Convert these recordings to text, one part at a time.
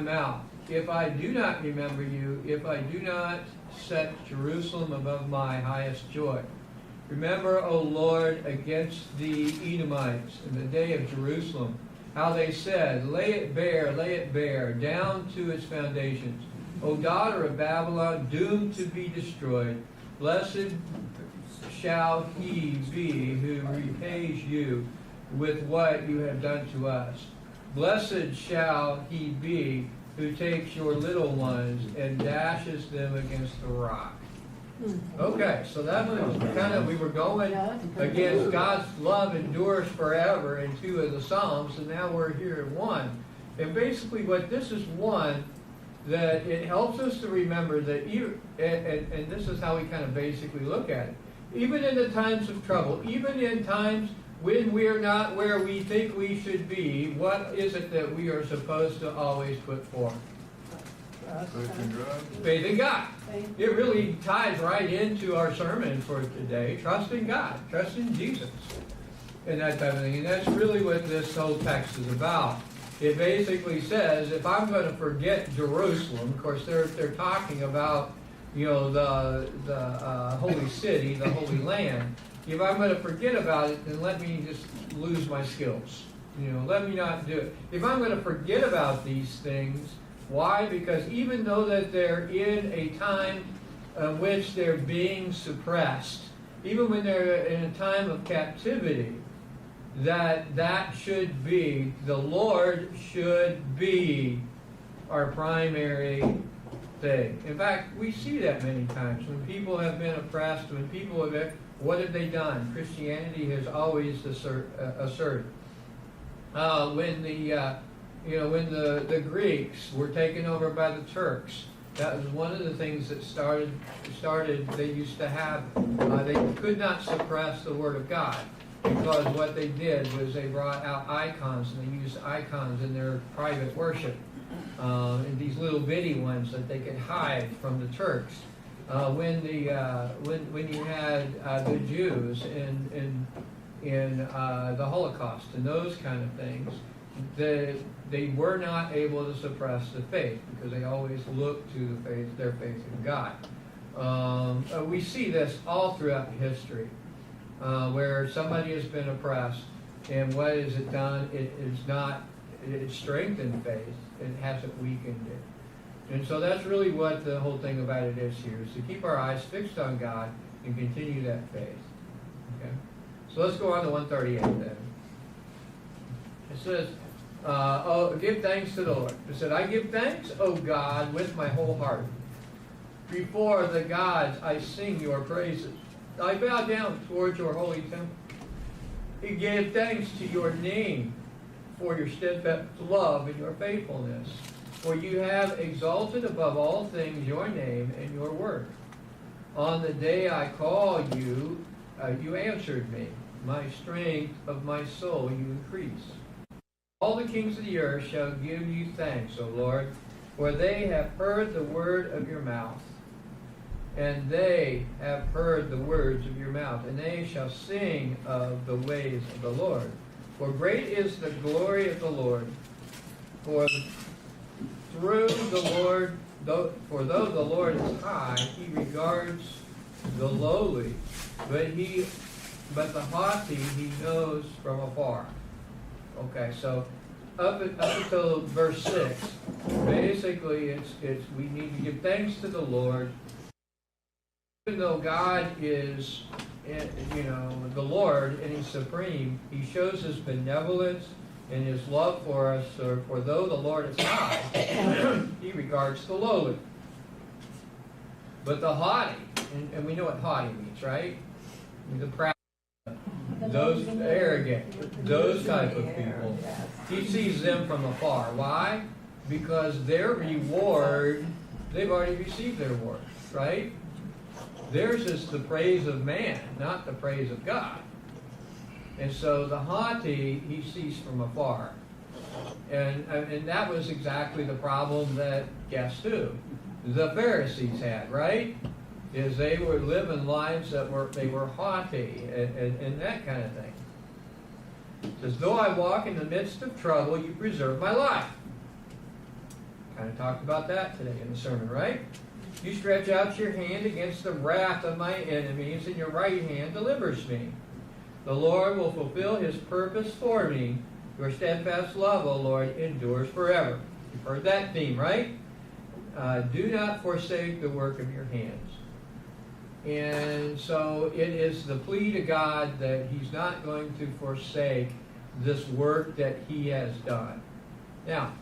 mouth, if I do not remember you, if I do not set Jerusalem above my highest joy. Remember, O Lord, against the Edomites in the day of Jerusalem, how they said, lay it bare, down to its foundations. O daughter of Babylon, doomed to be destroyed, blessed shall he be who repays you with what you have done to us. Blessed shall he be who takes your little ones and dashes them against the rock. Okay, so that was kind of, we were going against God's love endures forever in 2 of the Psalms, and now we're here in 1. And basically what this is 1, that it helps us to remember that, and this is how we kind of basically look at it, even in the times of trouble, even in times when we're not where we think we should be, what is it that we are supposed to always put forth? Faith in God. It really ties right into our sermon for today. Trust in God. Trust in Jesus. And that type of thing. And that's really what this whole text is about. It basically says, if I'm going to forget Jerusalem, of course they're talking about, you know, the holy city, the holy land. If I'm going to forget about it, then let me just lose my skills. You know, let me not do it. If I'm going to forget about these things, why? Because even though that they're in a time in which they're being suppressed, even when they're in a time of captivity, that should be, the Lord should be our primary thing. In fact, we see that many times when people have been oppressed, when people have, what have they done? Christianity has always asserted. When the Greeks were taken over by the Turks, that was one of the things that started. They used to have. They could not suppress the Word of God because what they did was they brought out icons and they used icons in their private worship, and these little bitty ones that they could hide from the Turks. When you had the Jews in the Holocaust and those kind of things, they were not able to suppress the faith because they always looked to their faith in God. We see this all throughout history, where somebody has been oppressed, and what has it done? It's strengthened faith. It hasn't weakened it. And so that's really what the whole thing about it is here, is to keep our eyes fixed on God and continue that faith. Okay? So let's go on to 138 then. It says, give thanks to the Lord. It said, I give thanks, O God, with my whole heart. Before the gods I sing your praises. I bow down towards your holy temple. I give thanks to your name for your steadfast love and your faithfulness. For you have exalted above all things your name and your word. On the day I called you, you answered me. My strength of my soul you increase. All the kings of the earth shall give you thanks, O Lord, for they have heard the word of your mouth. And they have heard the words of your mouth, and they shall sing of the ways of the Lord. For great is the glory of the Lord. For though the Lord is high, he regards the lowly, but the haughty he knows from afar. Okay, so up until verse 6, basically it's we need to give thanks to the Lord. Even though God is, the Lord and He's supreme, He shows His benevolence and His love for us. For though the Lord is high, He regards the lowly. But the haughty, and we know what haughty means, right? The proud, those arrogant, those type of people. He sees them from afar. Why? Because their reward, they've already received their reward, right? Theirs is the praise of man, not the praise of God. And so the haughty, he sees from afar. And that was exactly the problem that, guess who? The Pharisees had, right? Is they were living lives that were haughty and that kind of thing. It says, though I walk in the midst of trouble, you preserve my life. Kind of talked about that today in the sermon, right? You stretch out your hand against the wrath of my enemies, and your right hand delivers me. The Lord will fulfill his purpose for me. Your steadfast love, O Lord, endures forever. You've heard that theme, right? Do not forsake the work of your hands. And so it is the plea to God that he's not going to forsake this work that he has done. Now,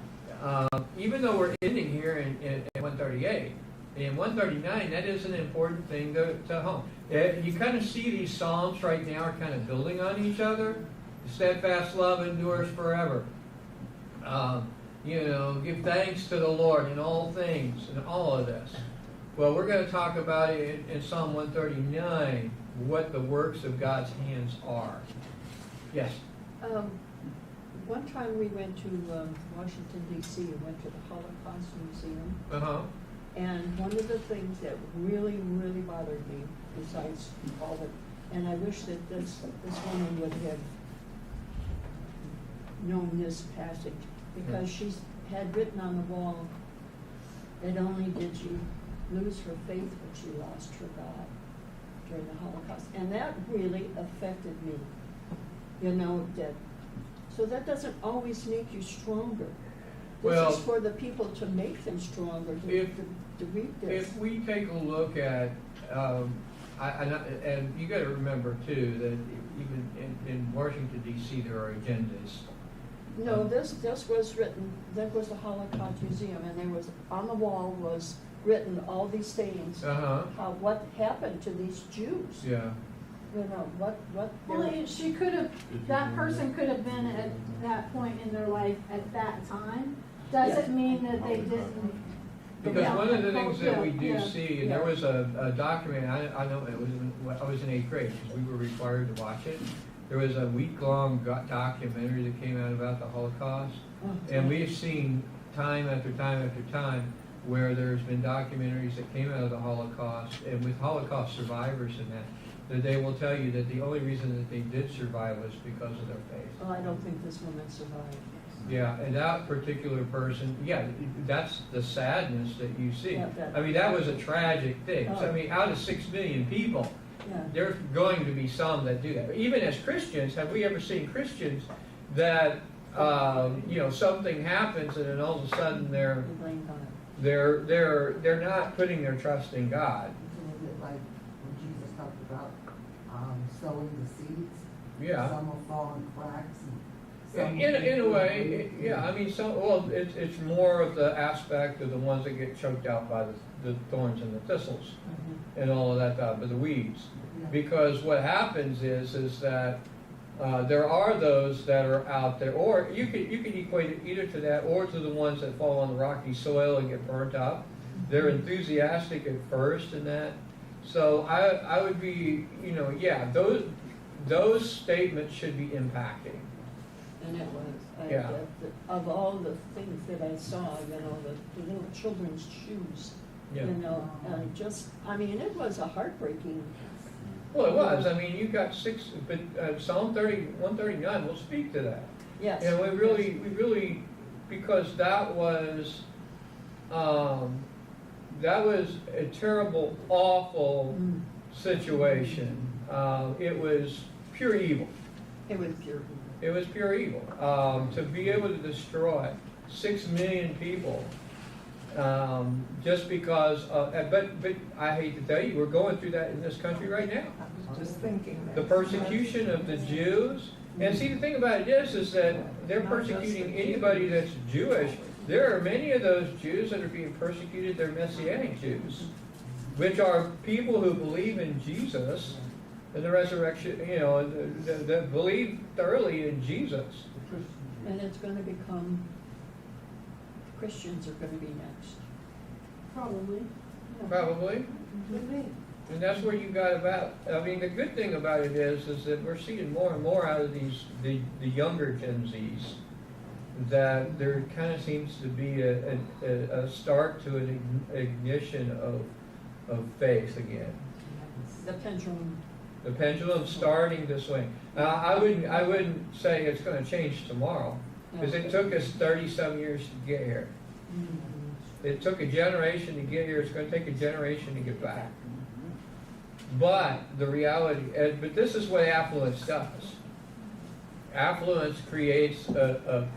even though we're ending here in 138, in 139, that is an important thing to home. You kind of see these Psalms right now are kind of building on each other. Steadfast love endures forever. Give thanks to the Lord in all things, and all of this. Well, we're going to talk about it in Psalm 139, what the works of God's hands are. Yes? One time we went to Washington, D.C. and went to the Holocaust Museum. Uh-huh. And one of the things that really, really bothered me, besides all the, and I wish that this woman would have known this passage, because she had written on the wall, not only did you lose her faith, but she lost her God during the Holocaust. And that really affected me. So that doesn't always make you stronger. This is for the people to make them stronger, to read this. If we take a look at, and you got to remember too, that even in Washington, D.C., there are agendas. No, this was written, that was the Holocaust Museum, and there was, on the wall was written all these things, what happened to these Jews. Yeah. Well, she could have, that person could have been at that point in their life at that time. Doesn't mean that they didn't. Because one of the things that we do see, and there was a document, I know it was I was in 8th grade, because we were required to watch it. There was a week-long documentary that came out about the Holocaust, and we've seen time after time after time where there's been documentaries that came out of the Holocaust, and with Holocaust survivors and that they will tell you that the only reason that they did survive was because of their faith. Well, I don't think this woman survived. Yeah, and that particular person, that's the sadness that you see. That was a tragic thing. Out of 6 million people, there's going to be some that do that. But even as Christians, have we ever seen Christians that something happens and then all of a sudden they're not putting their trust in God? It's a little bit like when Jesus talked about sowing the seeds. Yeah. Some will fall in cracks. In a way, it's more of the aspect of the ones that get choked out by the thorns and the thistles and all of that stuff, but the weeds. Yeah. Because what happens is that there are those that are out there, or you could equate it either to that or to the ones that fall on the rocky soil and get burnt up. They're enthusiastic at first and that. So I would be, those statements should be impacting. And it was. Of all the things that I saw, the little children's shoes, it was a heartbreaking. Well, it was. You got 6, but Psalm 139 will speak to that. Yes. And we really, because that was a terrible, awful situation. It was pure evil. It was pure evil. It was pure evil. To be able to destroy 6 million people just because, but I hate to tell you, we're going through that in this country right now. I was just thinking that. The persecution of the Jews. And see, the thing about it is that they're persecuting anybody that's Jewish. There are many of those Jews that are being persecuted. They're Messianic Jews, which are people who believe in Jesus and the resurrection, that believe thoroughly in Jesus. And it's going to become, Christians are going to be next. Probably. Yeah. Probably. Maybe. And that's where you got about, the good thing about it is that we're seeing more and more out of the younger Gen Zs, that there kind of seems to be a start to an ignition of faith again. The pendulum. The pendulum's starting to swing. I wouldn't say it's going to change tomorrow, because it took us 30-some years to get here. It took a generation to get here. It's going to take a generation to get back. But the reality, but this is what affluence does. Affluence creates a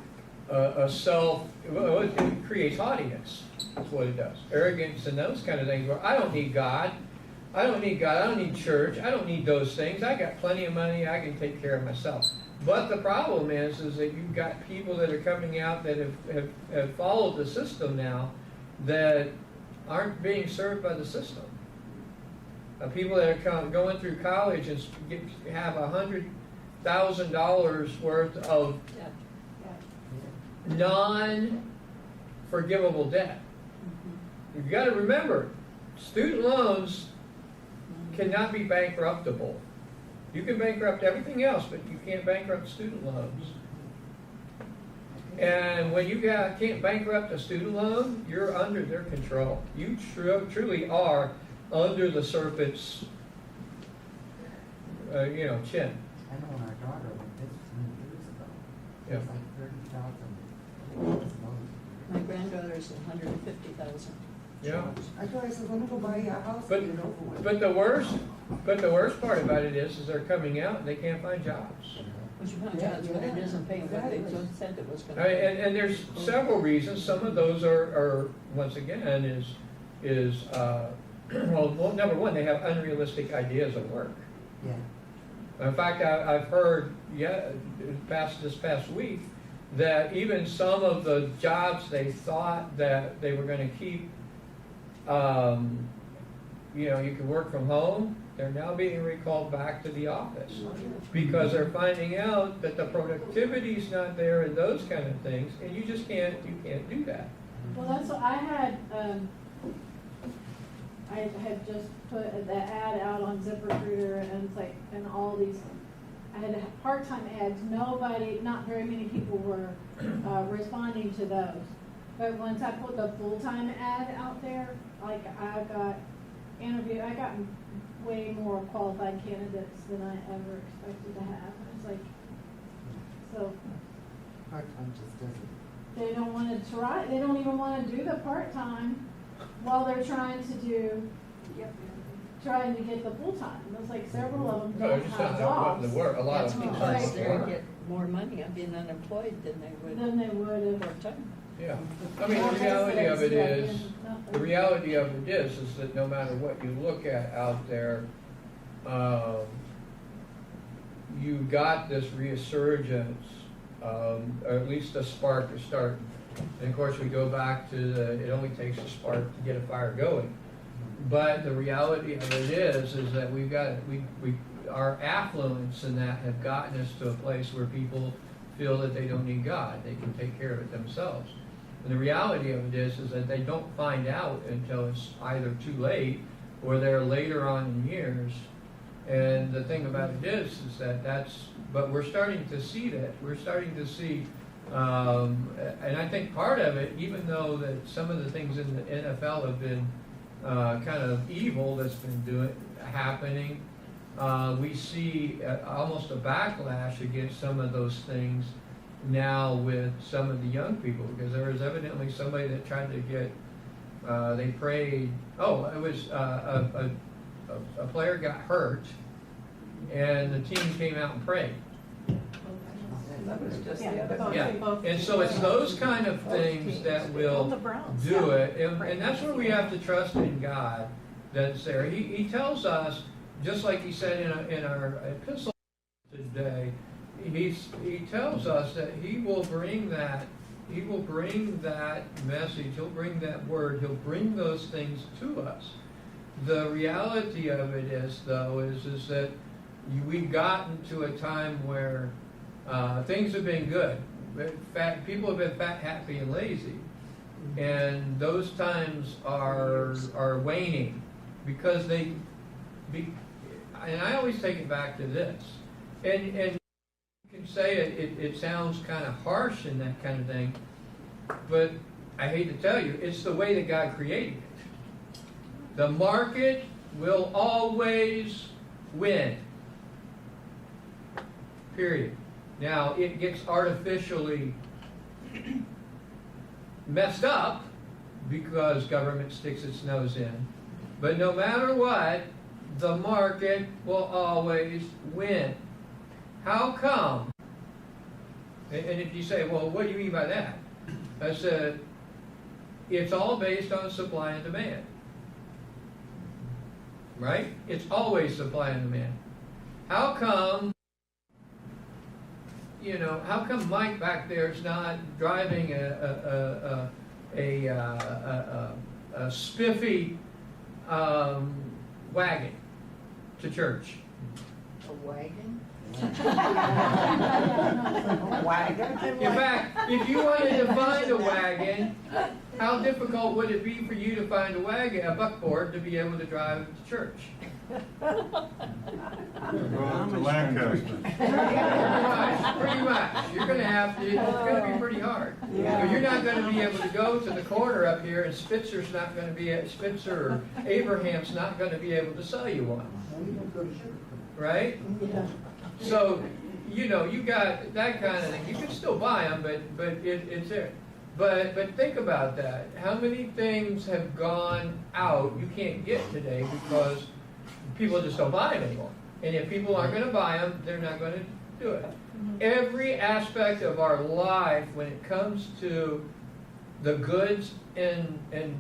self, well, it creates haughtiness. That's what it does. Arrogance and those kind of things. Where I don't need God. I don't need God. I don't need church. I don't need those things. I got plenty of money. I can take care of myself. But the problem is that you've got people that are coming out that have followed the system now that aren't being served by the system. People that are going through college and have $100,000 worth of non-forgivable debt. You've got to remember, student loans cannot be bankruptable. You can bankrupt everything else, but you can't bankrupt student loans. And when you can't bankrupt a student loan, you're under their control. You truly are under the serpent's, chin. I know when our daughter went this many years ago, it was like 30,000. My granddaughter's 150,000. Yeah. I told her, I said, let me go buy you a house But, and get it over with. but the worst part about it is they're coming out and they can't find jobs. Which jobs, but it isn't paying what they said it was going to Right, pay. and there's several reasons. Some of those are once again, well, number one, they have unrealistic ideas of work. Yeah. In fact, I've heard this past week that even some of the jobs they thought that they were going to keep, you can work from home, they're now being recalled back to the office because they're finding out that the productivity's not there and those kind of things, and you can't do that. Well, that's what I had just put the ad out on ZipRecruiter, and it's like, and all these, I had part-time ads. Not very many people were responding to those. But once I put the full-time ad out there, like I got way more qualified candidates than I ever expected to have. It's like, so Part-time just doesn't. they don't want to try. They don't even want to do the part-time while they're trying to get the full-time. There's like several of them No, don't they're just have not jobs. wanting to work. A lot That's of them because aren't they work. get more money on being unemployed than they would have. part-time. Yeah. I mean, the reality of it is that no matter what you look at out there, you've got this resurgence, or at least a spark to start. And of course, we go back to it only takes a spark to get a fire going. But the reality of it is that our affluence in that have gotten us to a place where people feel that they don't need God. They can take care of it themselves. And the reality of it is that they don't find out until it's either too late or they're later on in years. And the thing about it is but we're starting to see that. We're starting to see, and I think part of it, even though that some of the things in the NFL have been kind of evil that's been happening, we see almost a backlash against some of those things now with some of the young people, because there was evidently somebody that tried to get, they prayed, it was a player got hurt, and the team came out and prayed. That was just the Yeah, other both- Yeah, both- and so it's those kind of things that will the Browns. do it, and that's where we have to trust in God that's there. He tells us, just like he said in our epistle today, he tells us that he will bring that message, he'll bring that word, he'll bring those things to us. The reality of it is, though, is that we've gotten to a time where things have been good. People have been fat, happy, and lazy. And those times are waning because and I always take it back to this. And you can say it sounds kind of harsh and that kind of thing, but I hate to tell you, it's the way that God created it. The market will always win. Period. Now, it gets artificially messed up because government sticks its nose in. But no matter what, the market will always win. How come? And if you say, well, what do you mean by that? I said, it's all based on supply and demand. Right? It's always supply and demand. How come, how come Mike back there is not driving a spiffy wagon to church? A wagon? In fact, if you wanted to find a wagon, how difficult would it be for you to find a wagon, a buckboard, to be able to drive to church? Well, to Lancaster. Pretty much. You're going to have to, it's going to be pretty hard. You're not going to be able to go to the corner up here, and Spitzer or Abraham's not going to be able to sell you one. Right? Yeah. So, you got that kind of thing. You can still buy them, but it's there. But think about that. How many things have gone out you can't get today because people just don't buy them anymore? And if people aren't going to buy them, they're not going to do it. Every aspect of our life, when it comes to the goods and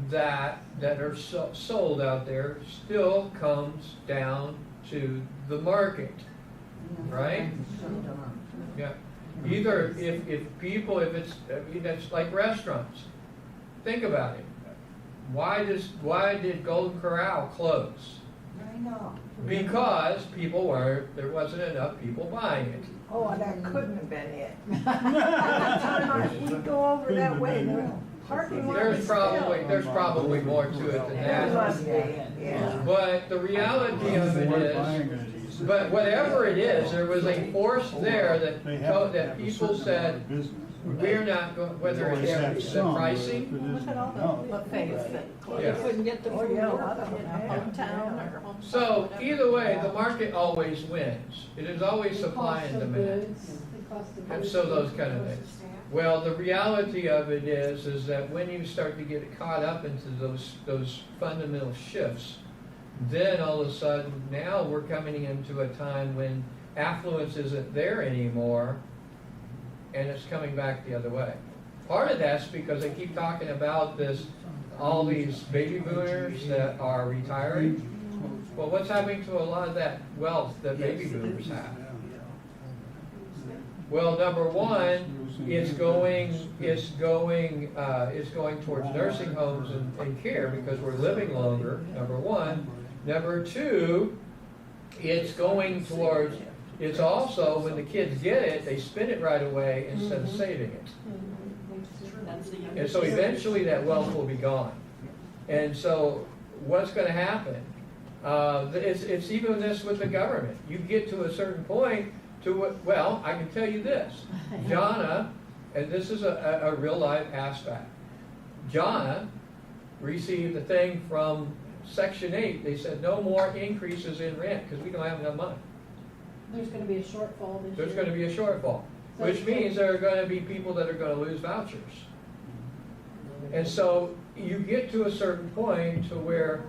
that are sold out there, still comes down to the market. Right? Yeah. Either if it's like restaurants. Think about it. Why did Golden Corral close? I know. Because there wasn't enough people buying it. Oh, that couldn't have been it. We go over that way, the parking lot There's is probably more to it than There must that. be, yeah. But the reality of it is, but whatever it is, there was a force there that people said, we're not going, whether it's the pricing. Look at all the buffets that You couldn't get the food yeah, a work lot of them in have. hometown or home. So either way, the market always wins. It is always supply and demand. And so those kind of things. Well, the reality of it is that when you start to get caught up into those fundamental shifts, then all of a sudden now we're coming into a time when affluence isn't there anymore, and it's coming back the other way. Part of that's because they keep talking about all these baby boomers that are retiring. Well, what's happening to a lot of that wealth that baby boomers have? Well, number one, it's going towards nursing homes and care because we're living longer, number one. Number two, it's also, when the kids get it, they spend it right away instead of saving it. And so eventually that wealth will be gone. And so what's going to happen? It's even this with the government. You get to a certain point I can tell you this. Jonna, and this is a real life aspect. Jonna received a thing from Section 8. They said no more increases in rent because we don't have enough money. There's gonna be a shortfall this year. There's going to be a shortfall, which means there are going to be people that are going to lose vouchers. And so you get to a certain point to where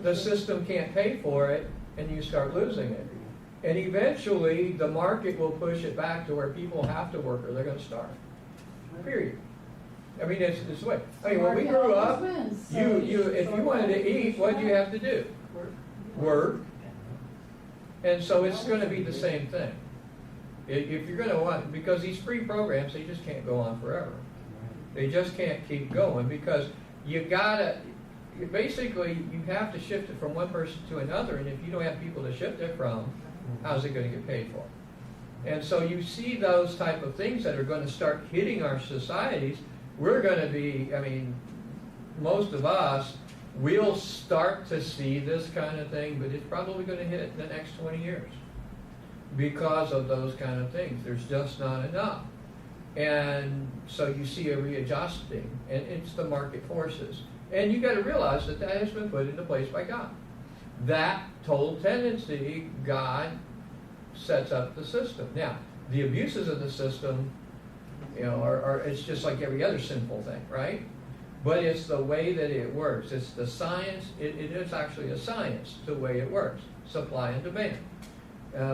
the system can't pay for it and you start losing it. And eventually the market will push it back to where people have to work or they're going to starve. Period. I mean, it's the way. I mean, when we grew up, if you wanted to eat, what do you have to do? Work. And so it's going to be the same thing. If you're going to want, because these free programs, they just can't go on forever. They just can't keep going because you have to shift it from one person to another, and if you don't have people to shift it from, how's it going to get paid for? And so you see those type of things that are going to start hitting our societies. We're going to be, most of us, we'll start to see this kind of thing, but it's probably going to hit in the next 20 years because of those kind of things. There's just not enough. And so you see a readjusting, and it's the market forces. And you got to realize that has been put into place by God. That total tendency, God sets up the system. Now, the abuses of the system, it's just like every other sinful thing, right? but it's the way that it works. It's the science. It is actually a science, the way it works. Supply and demand.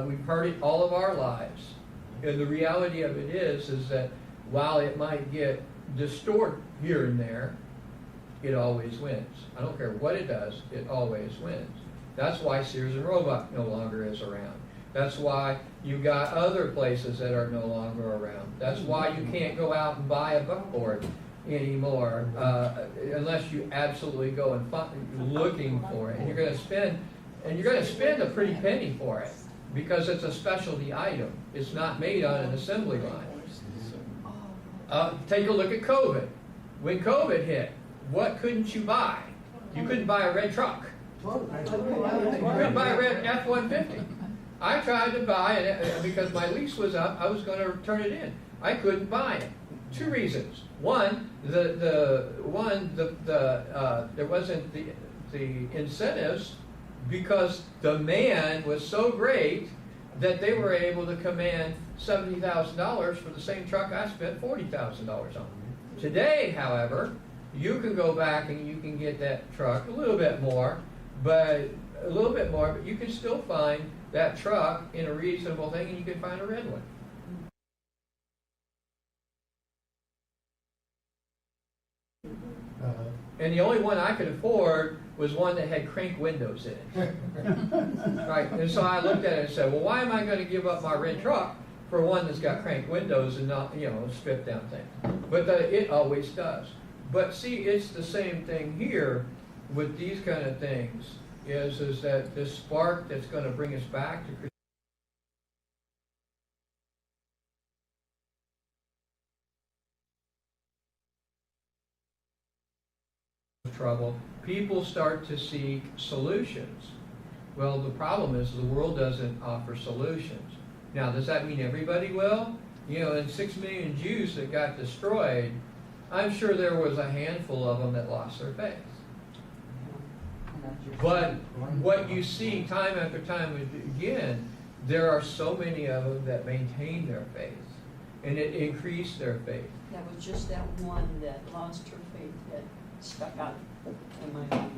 We've heard it all of our lives. And the reality of it is that while it might get distorted here and there, it always wins. I don't care what it does, it always wins. That's why Sears and Roebuck no longer is around. That's why you've got other places that are no longer around. That's why you can't go out and buy a buckboard anymore unless you absolutely go and find looking for it. And you're going to spend a pretty penny for it because it's a specialty item. It's not made on an assembly line. Take a look at COVID. When COVID hit, what couldn't you buy? You couldn't buy a red truck. You couldn't buy a red F-150. I tried to buy it because my lease was up. I was going to turn it in. I couldn't buy it. Two reasons. One, there wasn't the incentives because demand was so great that they were able to command $70,000 for the same truck I spent $40,000 on. Today, however, you can go back and you can get that truck a little bit more, but you can still find that truck in a reasonable thing, and you can find a red one. And the only one I could afford was one that had crank windows in it. Right, and so I looked at it and said, well, why am I going to give up my red truck for one that's got crank windows and not, stripped down things? But it always does. But see, it's the same thing here with these kind of things, is that this spark that's going to bring us back to trouble, people start to seek solutions. Well, the problem is the world doesn't offer solutions. Now, does that mean everybody will? In 6 million Jews that got destroyed, I'm sure there was a handful of them that lost their faith. But what you see time after time again, there are so many of them that maintain their faith, and it increased their faith. That was just that one that lost her faith that stuck out in my mind.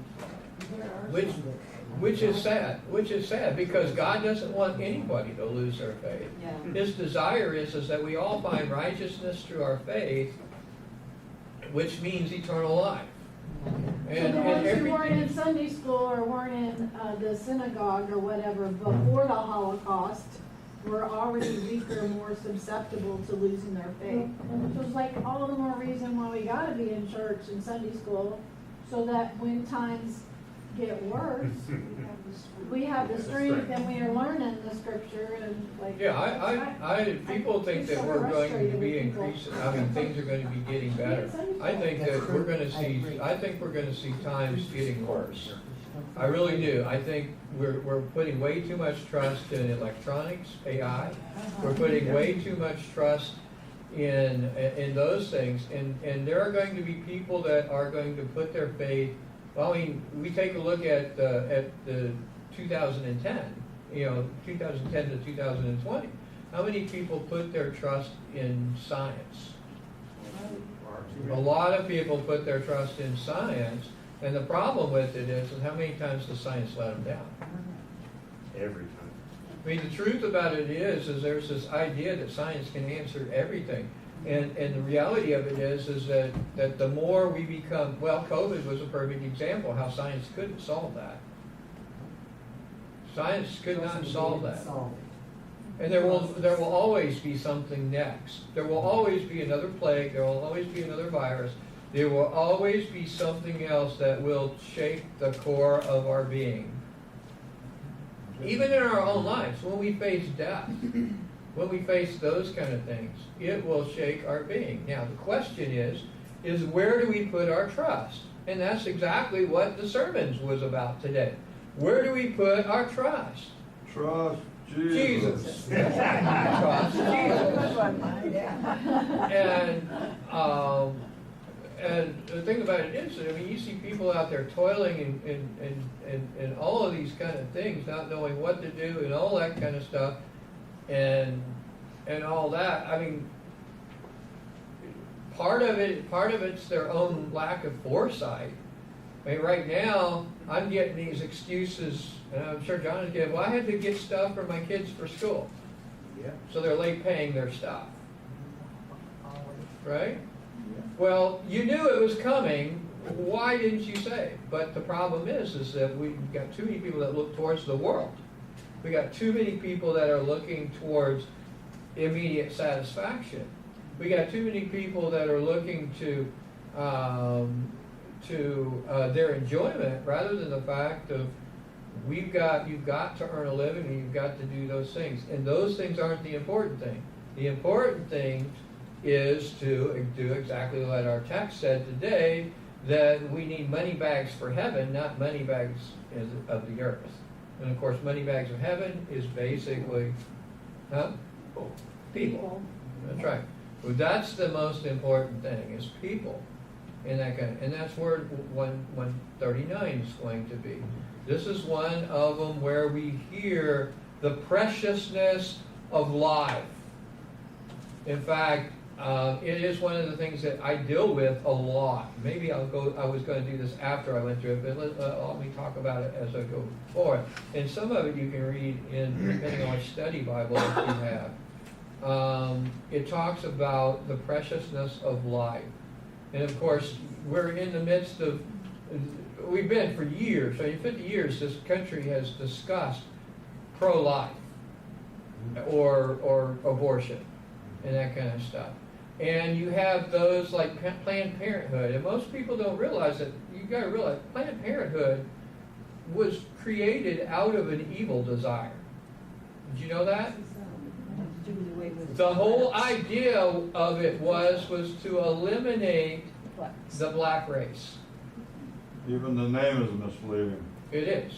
Which is sad because God doesn't want anybody to lose their faith. Yeah. His desire is that we all find righteousness through our faith, which means eternal life. So the ones who weren't in Sunday school or weren't in the synagogue or whatever before the Holocaust were already weaker, more susceptible to losing their faith. So it's like all the more reason why we gotta be in church and Sunday school, so that when times get worse, we have the strength and we are learning the scripture and like. Yeah, people think that we're going to be increasing. I mean, things are going to be getting better. I think that we're going to see. I think we're going to see times getting worse. I really do. I think we're putting way too much trust in electronics, AI. We're putting way too much trust in those things, and there are going to be people that are going to put their faith. Well, I mean, we take a look at the 2010, 2010 to 2020. How many people put their trust in science? A lot of people put their trust in science, and the problem with it is how many times does science let them down? Every time. I mean, the truth about it is there's this idea that science can answer everything. And the reality of it is that the more we become, well, COVID was a perfect example how science couldn't solve that. Science could not solve that. And there will always be something next. There will always be another plague. There will always be another virus. There will always be something else that will shake the core of our being. Even in our own lives, when we face death, when we face those kind of things, it will shake our being. Now, the question is where do we put our trust? And that's exactly what the sermons was about today. Where do we put our trust? Trust Jesus. Trust Jesus. And the thing about it is, I mean, you see people out there toiling and all of these kind of things, not knowing what to do and all that kind of stuff. And all that, I mean, part of it's their own lack of foresight. I mean, right now, I'm getting these excuses, and I'm sure John is getting, well, I had to get stuff for my kids for school. Yeah. So they're late paying their stuff. Right? Well, you knew it was coming. Why didn't you say? But the problem is that we've got too many people that look towards the world. We got too many people that are looking towards immediate satisfaction. We got too many people that are looking to their enjoyment rather than the fact of you've got to earn a living and you've got to do those things. And those things aren't the important thing. The important thing is to do exactly what our text said today, that we need money bags for heaven, not money bags of the earth. And of course, money bags of heaven is basically people. That's right. Well, that's the most important thing, is people. And that's where 139 is going to be. This is one of them where we hear the preciousness of life. In fact, it is one of the things that I deal with a lot. Maybe I was going to do this after I went through it, but let me talk about it as I go forward. And some of it you can read depending on which study Bible that you have. It talks about the preciousness of life. And of course, we're in the midst of, we've been for years, so in 50 years, this country has discussed pro-life or abortion and that kind of stuff. And you have those like Planned Parenthood, and most people don't realize that. You got to realize Planned Parenthood was created out of an evil desire. Did you know that? The whole idea of it was to eliminate the black race. Even the name is misleading. It is.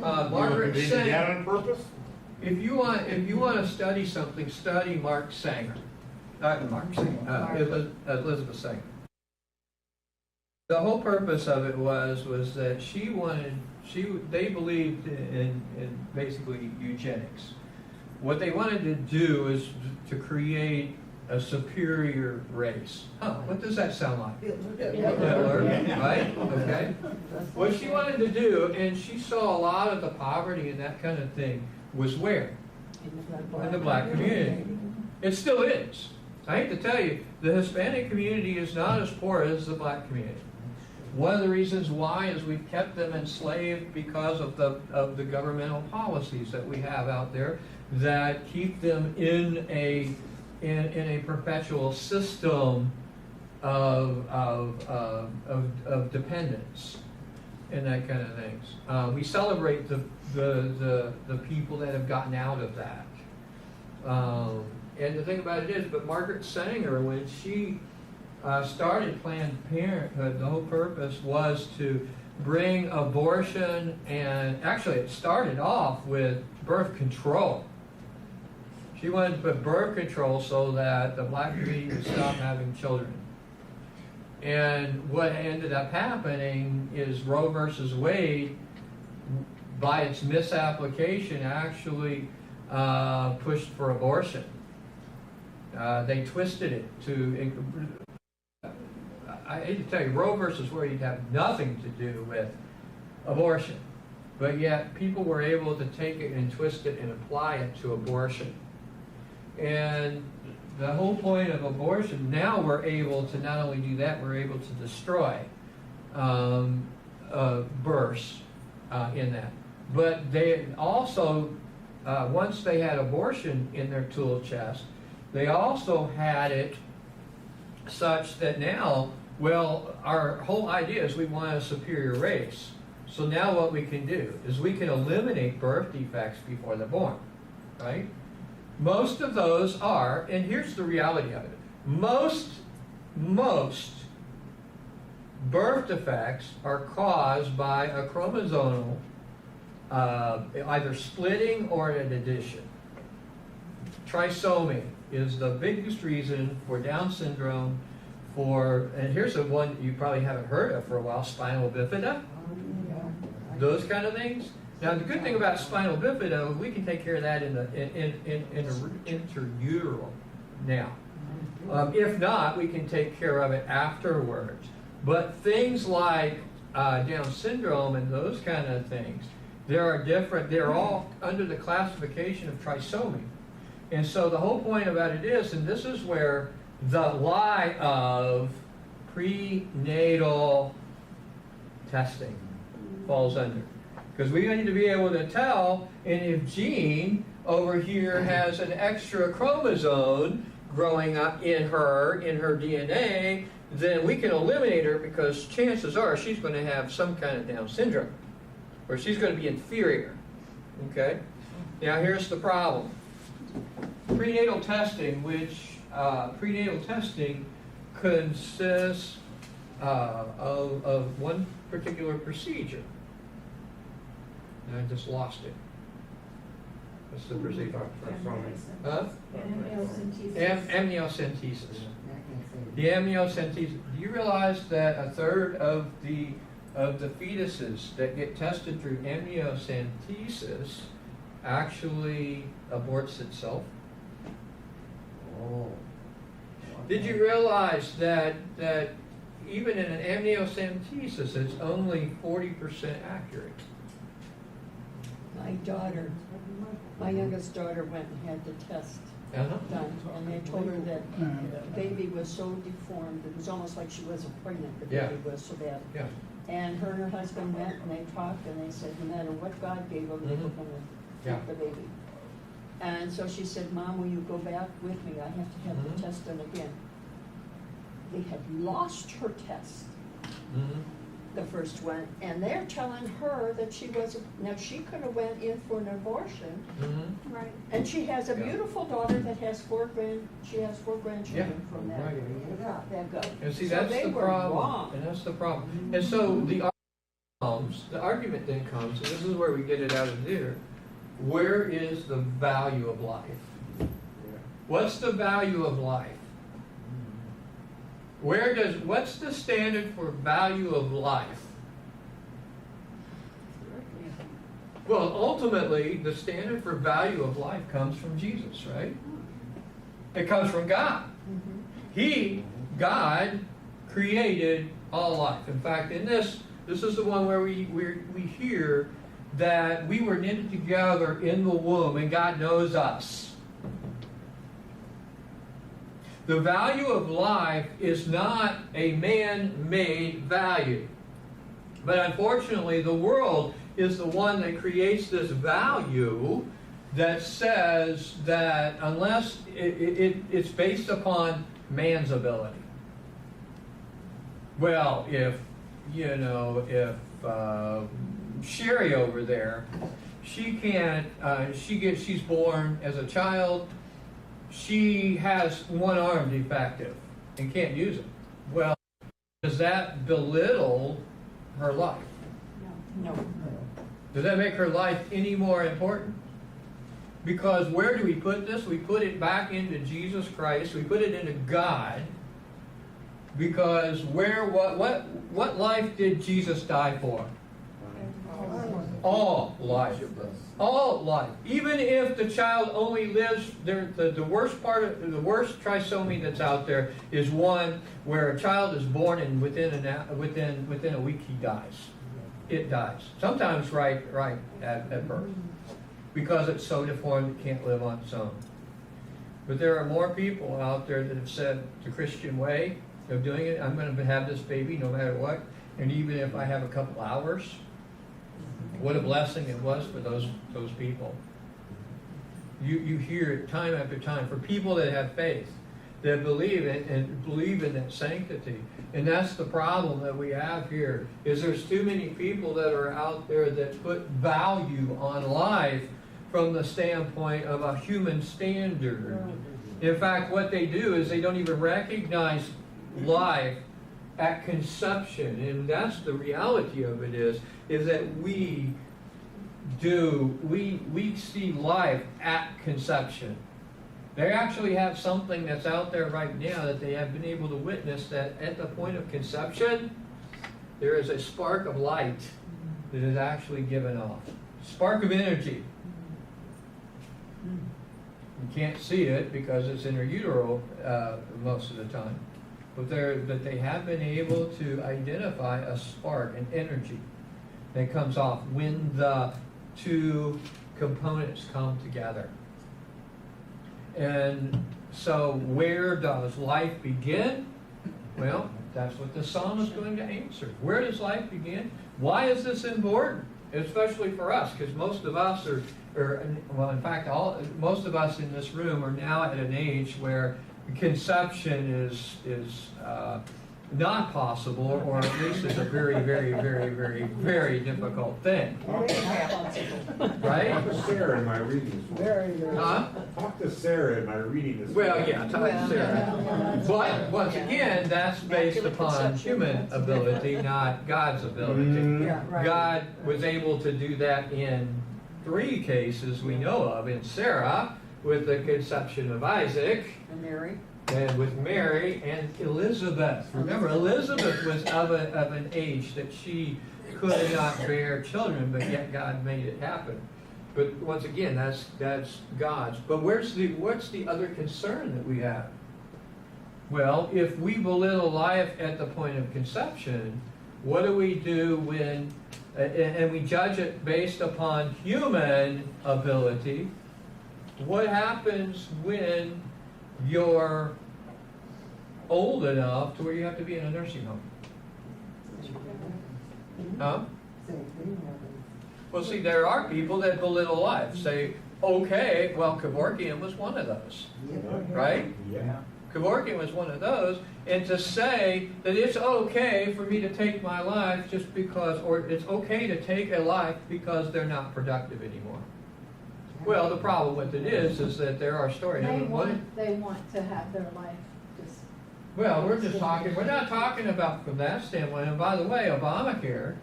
Margaret Sanger. that on purpose? If you want to study something, study Mark Sanger. Mark Sanger. Elizabeth Sanger. The whole purpose of it was that they believed in basically eugenics. What they wanted to do is to create a superior race. What does that sound like? Hitler, right? Okay. What she wanted to do, and she saw a lot of the poverty and that kind of thing, was where? In the black community. It still is. I hate to tell you, the Hispanic community is not as poor as the black community. One of the reasons why is we've kept them enslaved because of the governmental policies that we have out there that keep them in a perpetual system of dependence and that kind of things. We celebrate the people that have gotten out of that. And the thing about it is, but Margaret Sanger, when she started Planned Parenthood, the whole purpose was to bring abortion, and actually it started off with birth control. She wanted to put birth control so that the black community would stop having children. And what ended up happening is Roe versus Wade, by its misapplication, actually pushed for abortion. They twisted it to, I hate to tell you, Roe versus Wade had nothing to do with abortion. But yet people were able to take it and twist it and apply it to abortion. And the whole point of abortion, now we're able to not only do that, we're able to destroy births in that. But they also, once they had abortion in their tool chest, they also had it such that now, well, our whole idea is we want a superior race. So now what we can do is we can eliminate birth defects before they're born, right? Most of those are, and here's the reality of it, most birth defects are caused by a chromosomal either splitting or an addition. Trisomy is the biggest reason for Down syndrome, and here's the one you probably haven't heard of for a while, spinal bifida. Those kind of things. Now, the good thing about spinal bifida, we can take care of that in the interuteral now. If not, we can take care of it afterwards. But things like Down syndrome and those kind of things, they're all under the classification of trisomy. And so the whole point about it is, and this is where the lie of prenatal testing falls under. Because we need to be able to tell, and if Jean over here has an extra chromosome growing up in her DNA, then we can eliminate her, because chances are she's going to have some kind of Down syndrome, or she's going to be inferior. Okay? Now here's the problem. Prenatal testing, prenatal testing consists of one particular procedure. And I just lost it. What's the procedure? Huh? Amniocentesis. Amniocentesis. I The amniocentesis. Do you realize that a third of the fetuses that get tested through amniocentesis actually aborts itself? Oh. Did you realize that even in an amniocentesis, it's only 40% accurate? My youngest daughter went and had the test Uh-huh. done, and they told her that the baby was so deformed, it was almost like she wasn't pregnant, the Yeah. baby was so bad. Yeah. And her and her husband went and they talked, and they said, no matter what God gave them, they were Mhm. gonna Yeah. take the baby. And so she said, Mom, will you go back with me? I have to have Mhm. the test done again. They had lost her test, Mhm. the first one, and they're telling her that she wasn't, now she could have went in for an abortion, Mhm. Right. and she has a Yeah. beautiful daughter that has she has four grandchildren Yeah, from that. right. That go. And see, So that's they the were problem. wrong. And that's the problem. And so the argument then comes, and this is where we get it out of there. Where is the value of life? What's the value of life? What's the standard for value of life? Well, ultimately, the standard for value of life comes from Jesus, right? It comes from God. God created all life. In fact, in this is the one where we hear that we were knitted together in the womb, and God knows us. The value of life is not a man-made value. But unfortunately, the world is the one that creates this value that says that unless it's based upon man's ability. Well, if Sherry over there, she's born as a child, she has one arm defective and can't use it. Well, does that belittle her life? No. Does that make her life any more important? Because where do we put this? We put it back into Jesus Christ. We put it into God. Because what life did Jesus die for? All life. All life. Even if the child only lives, the worst trisomy that's out there is one where a child is born and within a week he dies. It dies. Sometimes right at birth. Because it's so deformed it can't live on its own. But there are more people out there that have said the Christian way of doing it, I'm going to have this baby no matter what, and even if I have a couple hours. What a blessing it was for those people. You hear it time after time for people that have faith, that believe in that sanctity. And that's the problem that we have here, is there's too many people that are out there that put value on life from the standpoint of a human standard. In fact, what they do is they don't even recognize life at conception. And that's the reality of it is that we see life at conception. They actually have something that's out there right now that they have been able to witness, that at the point of conception, there is a spark of light that is actually given off. Spark of energy. You can't see it because it's in her utero most of the time. But they have been able to identify a spark, an energy that comes off when the two components come together. And so where does life begin? Well, that's what the psalm is going to answer. Where does life begin? Why is this important? Especially for us, because most of us most of us in this room are now at an age where conception is not possible, or at least it's a very, very, very, very, very difficult thing. Very Right? Talk to Sarah in my reading this morning. very. Huh? Talk to Sarah in my reading this Well, morning. yeah, talk to Sarah. But once again, that's based upon human ability, not God's ability. Yeah, right. God was able to do that in 3 cases we know of. In Sarah, with the conception of Isaac, And Mary? and with Mary and Elizabeth. Remember, Elizabeth was of an age that she could not bear children, but yet God made it happen. But once again, that's God's. But what's the other concern that we have? Well, if we belittle life at the point of conception, what do we do when, and we judge it based upon human ability? What happens when you're old enough to where you have to be in a nursing home? Huh? Same thing happens. Well, see, there are people that belittle life. Say, okay, well, Kevorkian was one of those, Yeah. right? Yeah. Kevorkian was one of those. And to say that it's okay for me to take my life just because, or it's okay to take a life because they're not productive anymore. Well, the problem with it is that there are stories. They want to have their life just. Well, we're not talking about from that standpoint. And by the way, Obamacare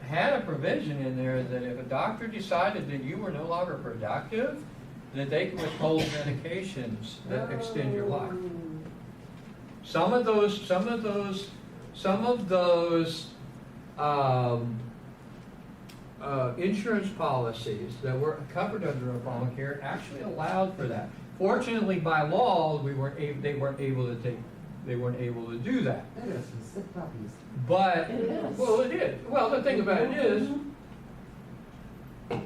had a provision in there that if a doctor decided that you were no longer productive, that they can withhold medications that extend your life. Some of those insurance policies that were covered under Obamacare actually allowed for that. Fortunately, by law, they weren't able to do that. That is some sick puppies. But It is. well, it is. Well, the thing about it is,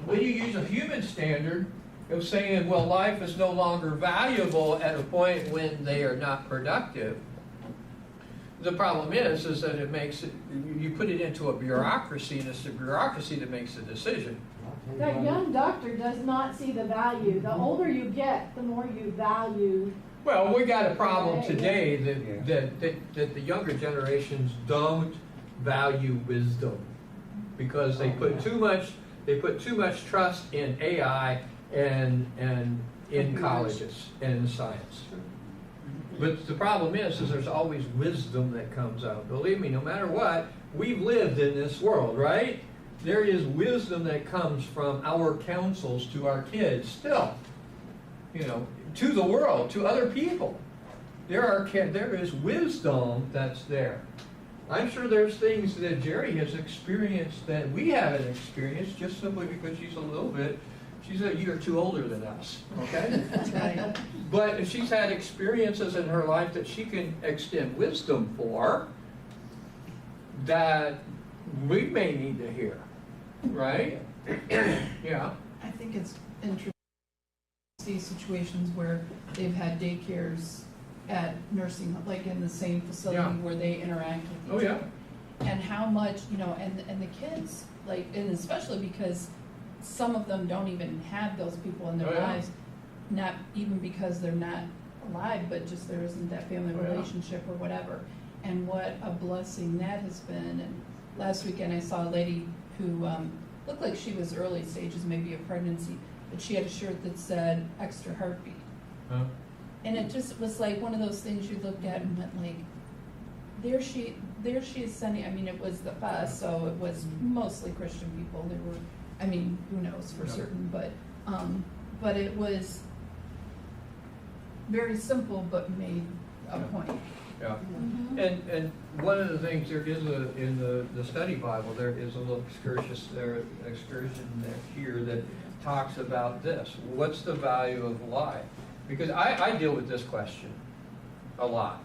when you use a human standard of saying, well, life is no longer valuable at a point when they are not productive, the problem is that it makes it, you put it into a bureaucracy, and it's the bureaucracy that makes the decision. I'll tell That you young doctor does not see the value. The older you get, the more you value. Well, we got a problem today that the younger generations don't value wisdom because they put too much trust in AI and in colleges and in science. But the problem is there's always wisdom that comes out. Believe me, no matter what, we've lived in this world, right? There is wisdom that comes from our counsels to our kids still. You know, to the world, to other people. There is wisdom that's there. I'm sure there's things that Jerry has experienced that we haven't experienced just simply because she's a year or 2 older than us, okay? That's right. But she's had experiences in her life that she can extend wisdom for that we may need to hear, right? Yeah. I think it's interesting to see situations where they've had daycares at nursing, like in the same facility Yeah. where they interact with Oh, each yeah. other. And how much, and the kids, like, and especially because some of them don't even have those people in their Oh, yeah. lives, not even because they're not alive, but just there isn't that family Oh, yeah. relationship or whatever. And what a blessing that has been. And last weekend I saw a lady who looked like she was early stages, maybe of pregnancy, but she had a shirt that said extra heartbeat. Huh? And it just was like one of those things you looked at and went like, there she is sending, I mean, it was the bus, so it was mostly Christian people. There were, I mean, who knows for Yeah. certain, but it was very simple, but made a Yeah. point. Yeah. And one of the things there is in the study Bible, there is a little excursion there here that talks about this. What's the value of life? Because I deal with this question a lot.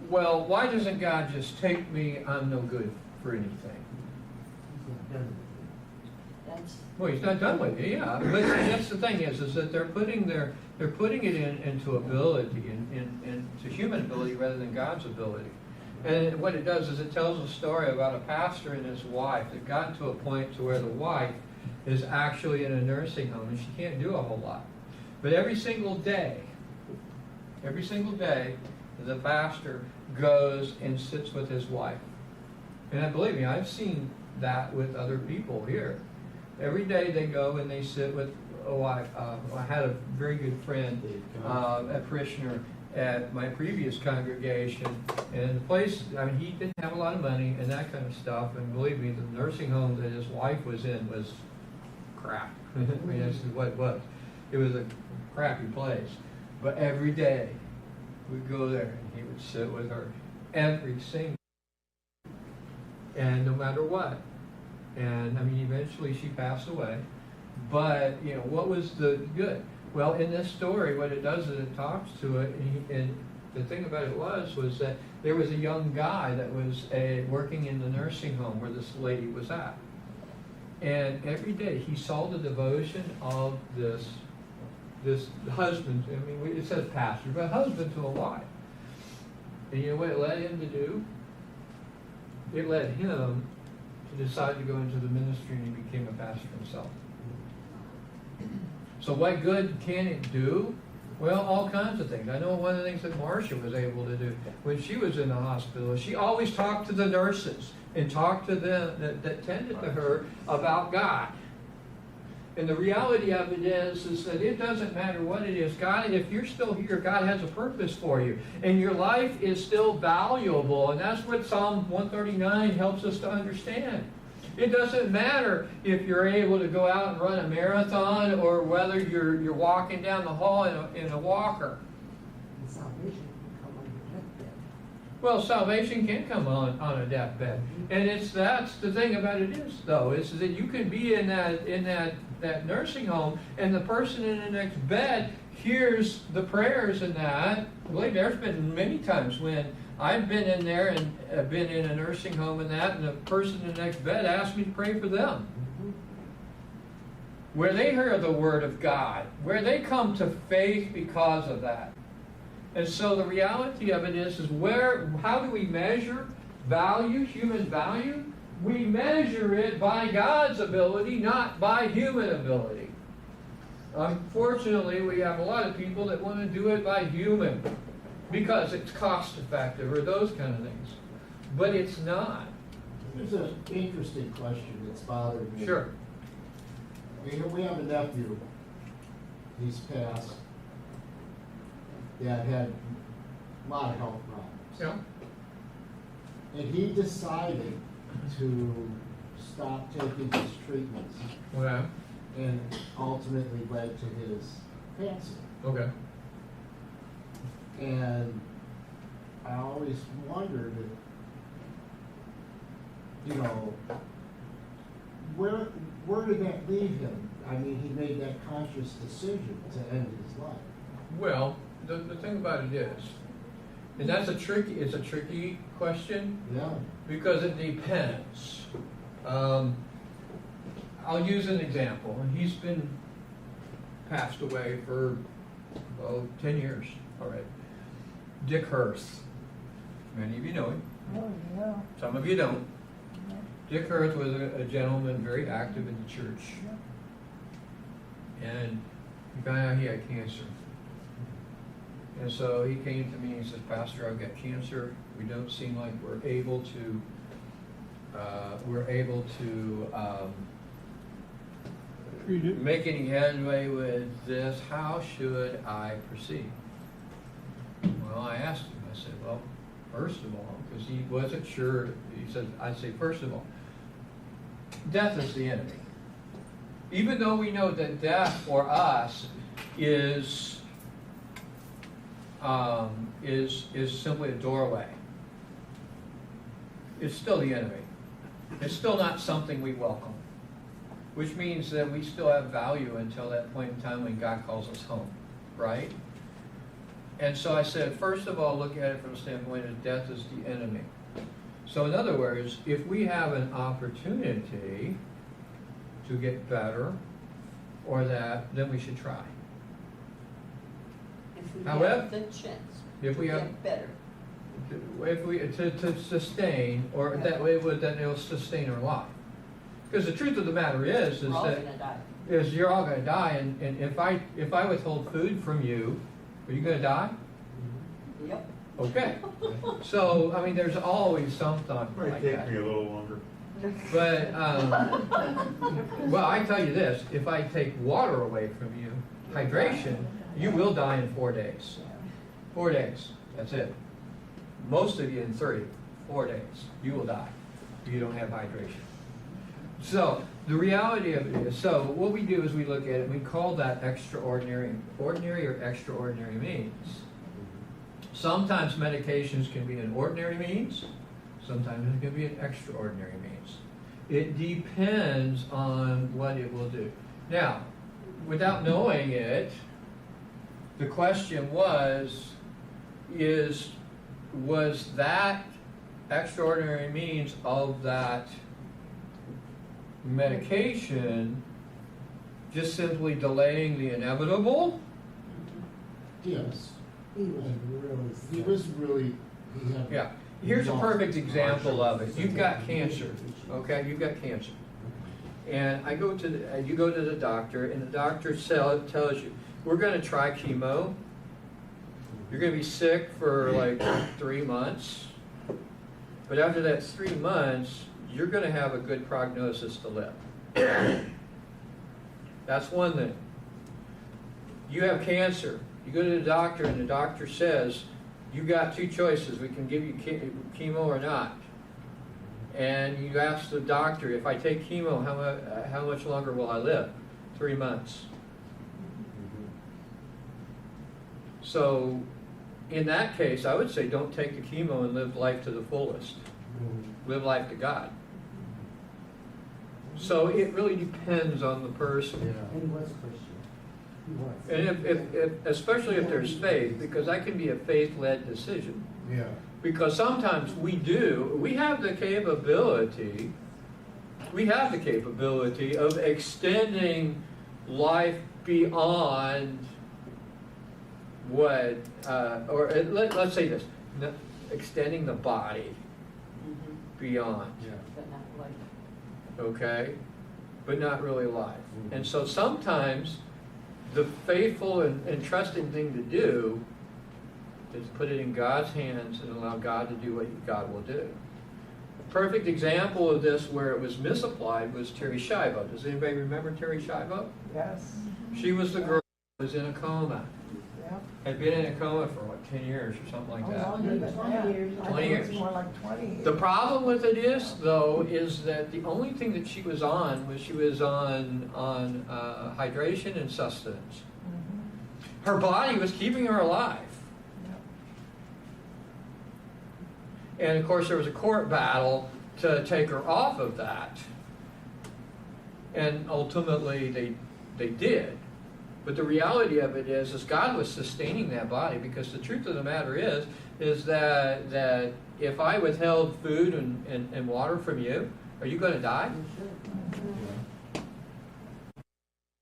Well, why doesn't God just take me? I'm no good for anything. That's, Well, he's not done with you, yeah. But that's the thing is that they're putting it into ability, into human ability rather than God's ability. And what it does is it tells a story about a pastor and his wife that got to a point to where the wife is actually in a nursing home and she can't do a whole lot. But every single day, the pastor goes and sits with his wife. And believe me, I've seen that with other people here. Every day they go and they sit with a wife. I had a very good friend, a parishioner at my previous congregation, and the place, I mean, he didn't have a lot of money and that kind of stuff, and believe me, the nursing home that his wife was in was crap. I mean, this is what it was. It was a crappy place. But every day, we'd go there and he would sit with her every single day. And no matter what. And, I mean, eventually she passed away. But, you know, what was the good? Well, in this story, what it does is it talks to it, and the thing about it was that there was a young guy that was working in the nursing home where this lady was at. And every day he saw the devotion of this husband, I mean, it says pastor, but husband to a wife. And you know what it led him to do? It led him to decide to go into the ministry, and he became a pastor himself. So what good can it do? Well, all kinds of things. I know one of the things that Marcia was able to do when she was in the hospital, she always talked to the nurses and talked to them that tended to her about God. And the reality of it is that it doesn't matter what it is. God, if you're still here, God has a purpose for you. And your life is still valuable. And that's what Psalm 139 helps us to understand. It doesn't matter if you're able to go out and run a marathon or whether you're walking down the hall in a walker. And salvation can come on your deathbed. Well, salvation can come on a deathbed. And that's the thing about it is, though, is that you can be in that nursing home, and the person in the next bed hears the prayers and that. I believe there's been many times when I've been in there and been in a nursing home and the person in the next bed asked me to pray for them. Where they hear the Word of God, where they come to faith because of that. And so the reality of it is how do we measure value, human value? We measure it by God's ability, not by human ability. Unfortunately, we have a lot of people that want to do it by human because it's cost effective or those kind of things. But it's not. There's an interesting question that's bothered me. Sure. We have a nephew, he's passed, that had a lot of health problems. Yeah. And he decided to stop taking his treatments, Okay. and ultimately led to his cancer. Okay. And I always wondered, you know, where did that leave him? I mean, he made that conscious decision to end his life. Well, the thing about it is, and it's a tricky question. Yeah. Because it depends. I'll use an example. He's been passed away for 10 years already. Dick Hurst. Many of you know him. Oh, yeah. Some of you don't. Dick Hurst was a gentleman very active in the church. And he found out he had cancer. And so he came to me and he says, Pastor, I've got cancer. We don't seem like we're able to make any headway with this. How should I proceed? Well, I asked him, I said, well, first of all, because he wasn't sure, he said, I say, first of all, death is the enemy. Even though we know that death for us is simply a doorway, it's still the enemy. It's still not something we welcome. which means that we still have value until that point in time when God calls us home, right? And so I said, first of all, look at it from the standpoint of death is the enemy. So in other words, if we have an opportunity to get better or that, then we should try. If we However, have the chance If to we have, get better. if we, to sustain, or that way, then it'll sustain our life. Because the truth of the matter is We're all that, gonna die. is you're all gonna die, and if I withhold food from you, are you gonna die? Yep. Okay. So, I mean, there's always something Might like take that. me a little longer. But, well, I tell you this, if I take water away from you, hydration, you will die in 4 days. 4 days, that's it. Most of you in 4 days, you will die if you don't have hydration. So, the reality of it is, so what we do is we look at it, we call that extraordinary, ordinary or extraordinary means. Sometimes medications can be an ordinary means, sometimes it can be an extraordinary means. It depends on what it will do. Now, without knowing it, the question was that extraordinary means of that medication just simply delaying the inevitable? Yes. He was really He sick. was really, he had. Yeah. Here's a perfect example of it. You've got cancer, okay? You've got cancer. And you go to the doctor, and the doctor tells you, we're going to try chemo. You're going to be sick for like 3 months. But after that 3 months, you're going to have a good prognosis to live. That's one thing. You have cancer. You go to the doctor, and the doctor says, you've got 2 choices. We can give you chemo or not. And you ask the doctor, if I take chemo, how much longer will I live? 3 months. So, in that case, I would say don't take the chemo and live life to the fullest. Live life to God. So it really depends on the person. Yeah. And he was Christian. He was. And if especially if there's faith, because that can be a faith-led decision. Yeah. Because sometimes we have the capability of extending life beyond what, let's say this, extending the body beyond, But not like. okay? But not really life. And so sometimes the faithful and trusting thing to do is put it in God's hands and allow God to do what God will do. A perfect example of this where it was misapplied was Terry Schiavo. Does anybody remember Terry Schiavo? Yes. She was the girl who was in a coma. Yep. Had been in a coma for what, 10 years or something like that. Longer than 20 years. that. I 20 think it's years. more like 20 years. The problem with it is, though, is that the only thing that she was on hydration and sustenance. Her body was keeping her alive. And of course there was a court battle to take her off of that. And ultimately they did. But the reality of it is God was sustaining that body, because the truth of the matter is that if I withheld food and water from you, are you going to die?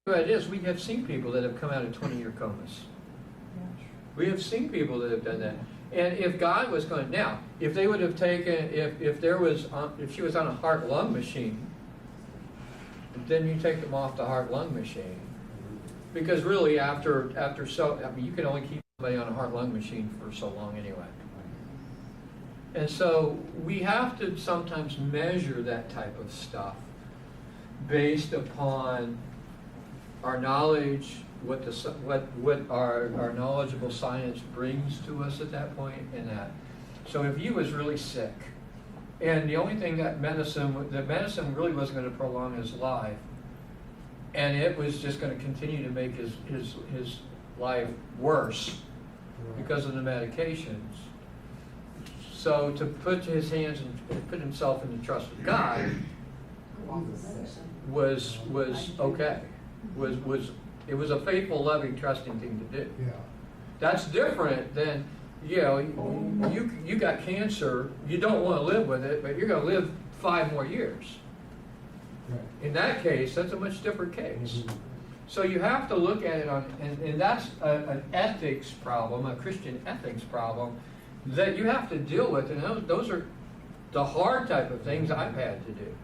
But it is, we have seen people that have come out of 20-year comas. We have seen people that have done that. And if God was going, now, if they would have taken, if she was on a heart-lung machine, then you take them off the heart-lung machine. Because really, you can only keep somebody on a heart-lung machine for so long anyway. And so we have to sometimes measure that type of stuff based upon our knowledge, what our knowledgeable science brings to us at that point, and that. So if he was really sick, and the only thing that medicine really wasn't going to prolong his life, and it was just going to continue to make his life worse because of the medications. So to put his hands and put himself in the trust of God, was okay. It was a faithful, loving, trusting thing to do. Yeah. That's different than, you know, you got cancer, you don't want to live with it, but you're going to live 5 more years. Right. In that case, that's a much different case. So you have to look at it and that's an ethics problem, a Christian ethics problem that you have to deal with, and those are the hard type of things I've had to do.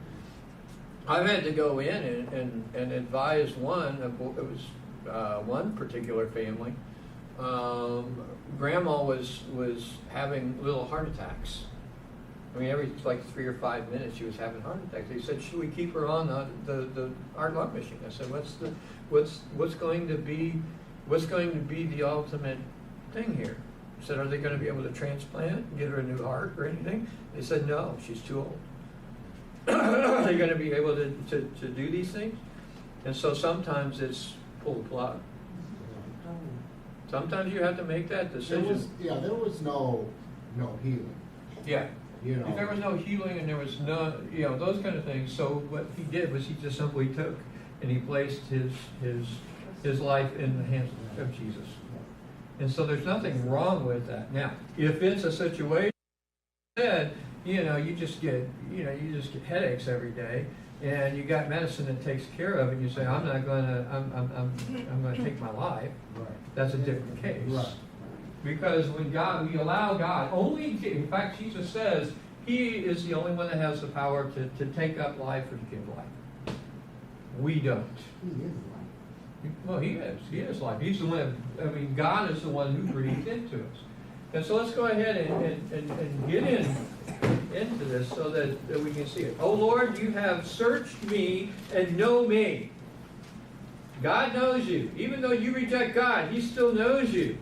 I've had to go in and advise one particular family. Grandma was having little heart attacks. I mean, every like 3 or 5 minutes she was having heart attacks. They said, "Should we keep her on the heart lung machine?" I said, "What's going to be the ultimate thing here?" I said, "Are they going to be able to transplant, get her a new heart or anything?" They said, "No, she's too old." Are they going to be able to do these things? And so sometimes it's pull the plug. Sometimes you have to make that decision. There was no healing. Yeah. You know. If there was no healing and there was no, those kind of things. So what he did was he just simply took and he placed his life in the hands of Jesus. And so there's nothing wrong with that. Now, if it's a situation that you just get headaches every day, and you got medicine that takes care of it, and you say, I'm gonna take my life. Right. That's a different case. Right. Because when we allow God, in fact, Jesus says He is the only one that has the power to take up life or to give life. We don't. He is life. Well, He is. He is life. He's the one. God is the one who breathed into us. And so let's go ahead and get into this so that we can see it. Oh Lord, you have searched me and know me. God knows you. Even though you reject God, He still knows you.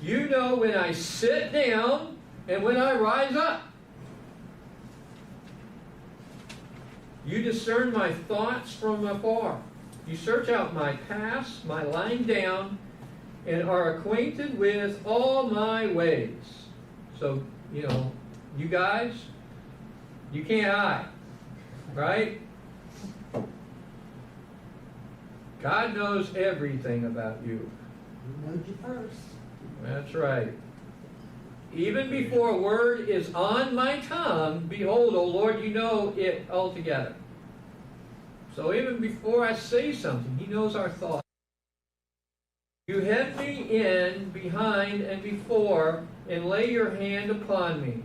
You know when I sit down and when I rise up. You discern my thoughts from afar. You search out my past, my lying down, and are acquainted with all my ways. So, you guys, you can't hide, right? God knows everything about you. He knows you first. That's right. Even before a word is on my tongue, behold, O Lord, you know it altogether. So even before I say something, He knows our thoughts. You hem me in behind and before, and lay your hand upon me.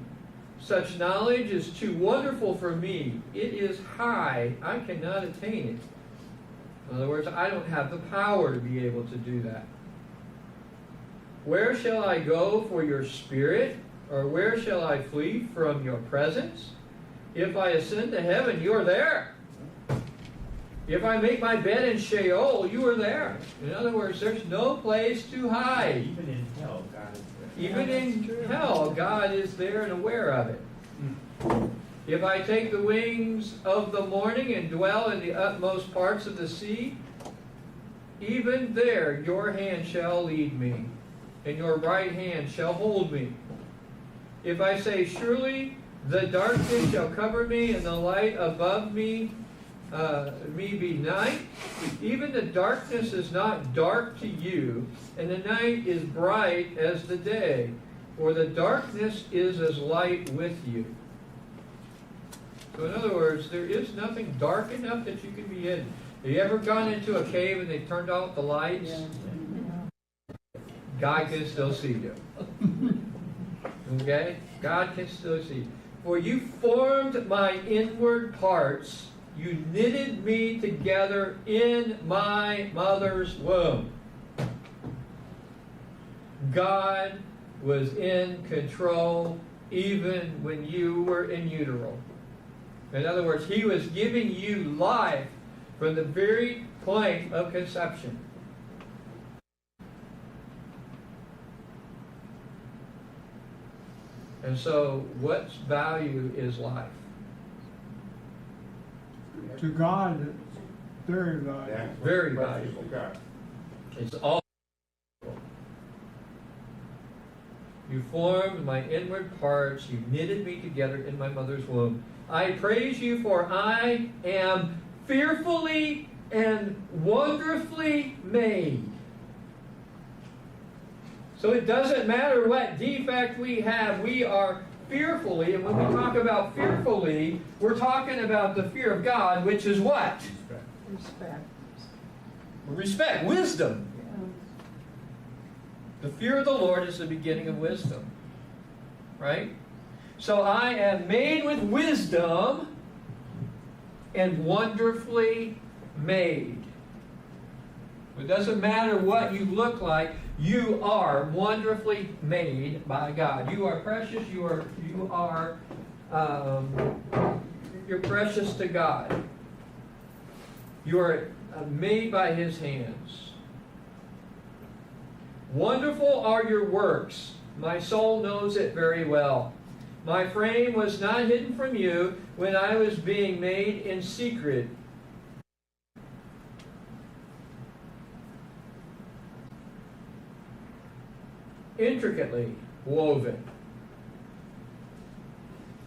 Such knowledge is too wonderful for me. It is high. I cannot attain it. In other words, I don't have the power to be able to do that. Where shall I go for your spirit? Or where shall I flee from your presence? If I ascend to heaven, you are there. If I make my bed in Sheol, you are there. In other words, there's no place to hide. Even in hell, God is there. Even in hell, God is there and aware of it. If I take the wings of the morning and dwell in the utmost parts of the sea, even there your hand shall lead me, and your right hand shall hold me. If I say, surely the darkness shall cover me, and the light above me be night, even the darkness is not dark to you, and the night is bright as the day, for the darkness is as light with you. So in other words, there is nothing dark enough that you can be in. Have you ever gone into a cave and they turned off the lights? God can still see you. Okay? God can still see you. For you formed my inward parts. You knitted me together in my mother's womb. God was in control even when you were in utero. In other words, He was giving you life from the very point of conception. And so, what value is life? To God, it's very valuable. That's Very precious valuable. to God. It's all. You formed my inward parts. You knitted me together in my mother's womb. I praise you, for I am fearfully and wonderfully made. So it doesn't matter what defect we have, we are fearfully, and when we talk about fearfully, we're talking about the fear of God, which is what? Respect. Respect, wisdom. The fear of the Lord is the beginning of wisdom. Right? So I am made with wisdom and wonderfully made. It doesn't matter what you look like, you are wonderfully made by God. You are precious, you're precious to God. You are made by His hands. Wonderful are your works. My soul knows it very well. My frame was not hidden from you when I was being made in secret. Intricately woven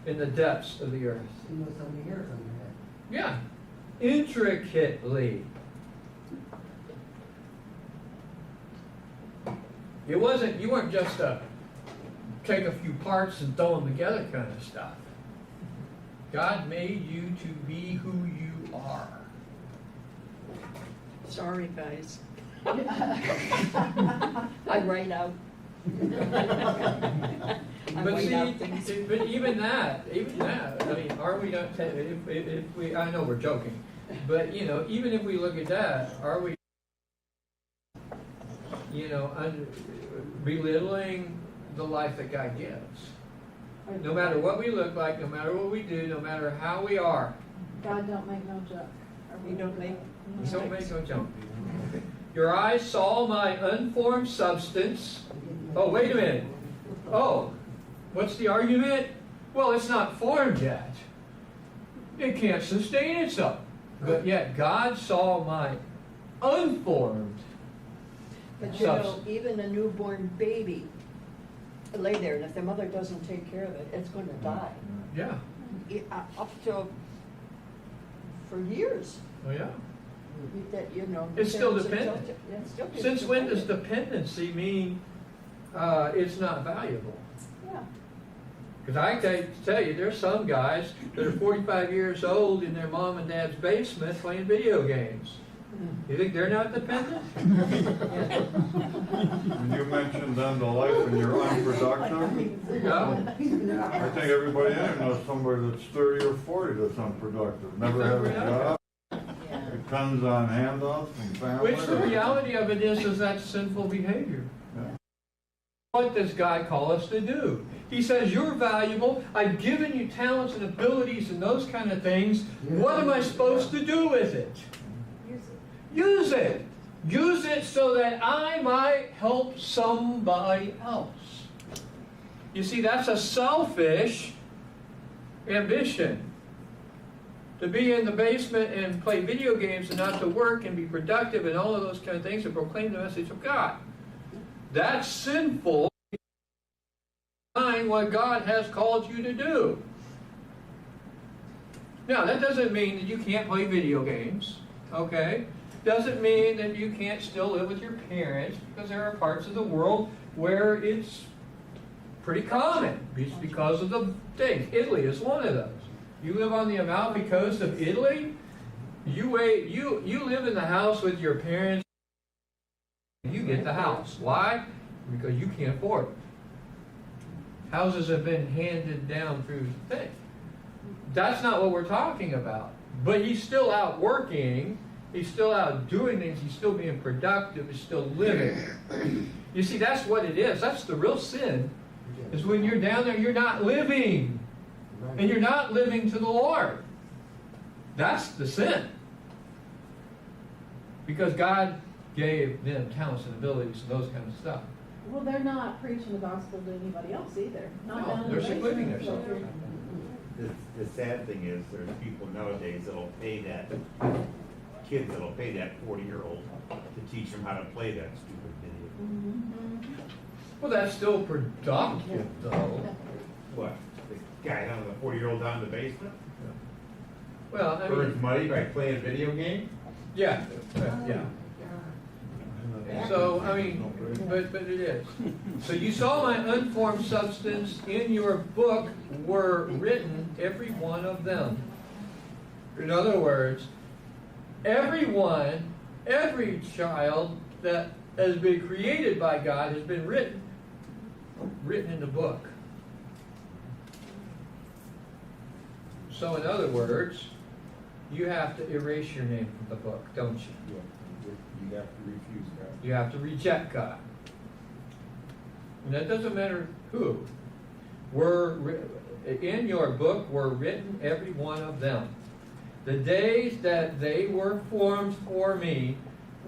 in the depths of the earth. He knows how many hairs on your head. Yeah, intricately. It wasn't, you weren't just take a few parts and throw them together kind of stuff. God made you to be who you are. Sorry, guys. I write out. But see, but even that, I mean, are we not, if we, I know we're joking, but you know, even if we look at that, are we, you know, belittling the life that God gives? No matter what we look like, no matter what we do, no matter how we are. God don't make no joke. We don't make Don't make no jump. Your eyes saw my unformed substance. Oh, wait a minute. Oh, what's the argument? Well, it's not formed yet. It can't sustain itself. But yet God saw my unformed But you know, substance. even a newborn baby lay there, and if the mother doesn't take care of it, it's going to die. Yeah. Up to for years. Oh, yeah. That, you know, It's still parents are dependent. still- yeah, it's still Since when does dependent. dependency mean it's not valuable? Yeah. Because I can tell you, there's some guys that are 45 years old in their mom and dad's basement playing video games. You think they're not dependent? And you mentioned then the life and you're unproductive. Yeah. I think everybody in here knows somebody that's 30 or 40 that's unproductive, never had a job, depends on handouts from family. Which the reality of it is that's sinful behavior. Yeah. What does God call us to do? He says, you're valuable. I've given you talents and abilities and those kind of things. What am I supposed to do with it? Use it. Use it so that I might help somebody else. You see, that's a selfish ambition. To be in the basement and play video games and not to work and be productive and all of those kind of things and proclaim the message of God. That's sinful. Behind what God has called you to do. Now, that doesn't mean that you can't play video games, okay? Doesn't mean that you can't still live with your parents, because there are parts of the world where it's pretty common. It's because of the thing. Italy is one of those. You live on the Amalfi Coast of Italy, you live in the house with your parents, you get the house. Why? Because you can't afford it. Houses have been handed down through the thing. That's not what we're talking about. But he's still out working, he's still out doing things, he's still being productive, he's still living. You see, that's what it is. That's the real sin, is when you're down there, you're not living. And you're not living to the Lord. That's the sin. Because God gave them talents and abilities and those kind of stuff. Well, they're not preaching the gospel to anybody else either. Not No, down in they're the secluding basement. themselves. The sad thing is, there's people nowadays that'll pay that, kids that'll pay that 40-year-old to teach them how to play that stupid video. Well, that's still productive, though. What, the guy down, the 40-year-old down in the basement? Well, I Earns mean, money by playing a video game? yeah, yeah. So, I mean, but it is. So you saw my unformed substance in your book were written, every one of them. In other words, everyone, every child that has been created by God has been written in the book. So in other words, you have to erase your name from the book, don't you? You have to refuse God. You have to reject God. And that doesn't matter who. In your book were written, every one of them. The days that they were formed for me,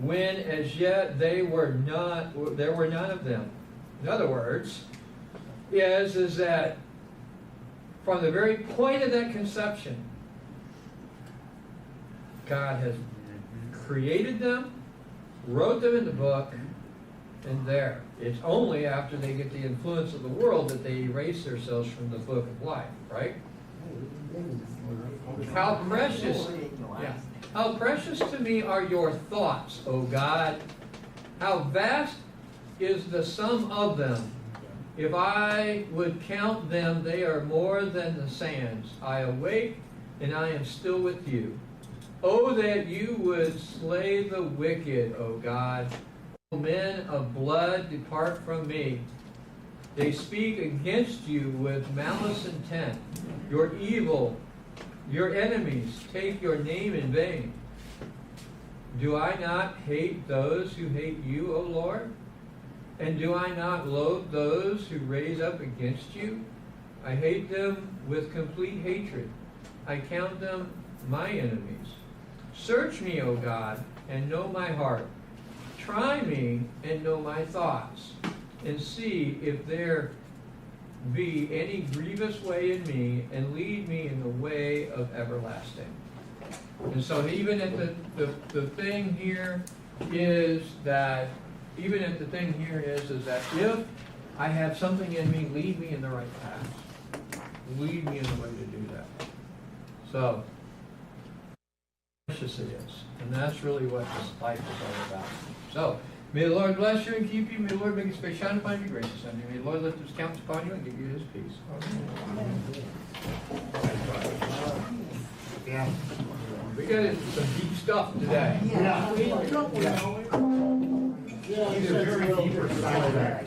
when as yet there were none of them. In other words, is that from the very point of that conception, God has created them, wrote them in the book, and there. It's only after they get the influence of the world that they erase themselves from the book of life, right? How precious, how precious to me are your thoughts, O God. How vast is the sum of them. If I would count them, they are more than the sands. I awake, and I am still with you. Oh, that you would slay the wicked, O God. O men of blood, depart from me. They speak against you with malice intent. Your evil, your enemies take your name in vain. Do I not hate those who hate you, O Lord? And do I not loathe those who raise up against you? I hate them with complete hatred. I count them my enemies. Search me, O God, and know my heart. Try me and know my thoughts, and see if there be any grievous way in me, and lead me in the way of everlasting. And so even at the thing here is that, is that if I have something in me, lead me in the right path. Lead me in the way to do that. So, precious it is. And that's really what this life is all about. So, may the Lord bless you and keep you. May the Lord make his face shine upon you, gracious on you. May the Lord lift his countenance upon you and give you his peace. Yeah. We got into some deep stuff today. Yeah. He's a very deeper side of that.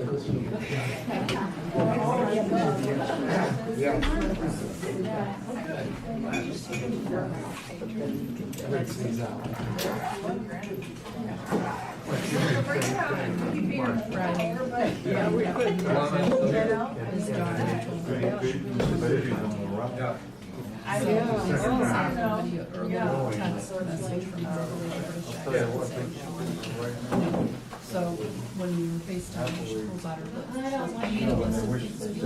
Yeah, we couldn't. His daughter Yeah. I know. Earlier text message from her. So when we were FaceTime, she pulls out her list. She goes, I need a list of things to do.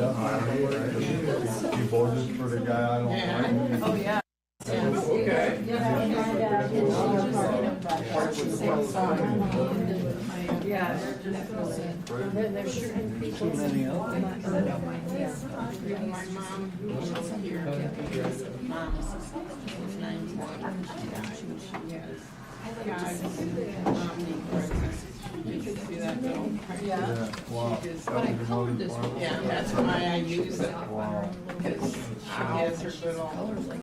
She voted for the guy I don't like. Oh, yeah. Okay. Yeah, there's certain people. My mom, Yeah, wow. But I colored this one. Yeah, that's why I use it. Wow. Because she has her little Colors like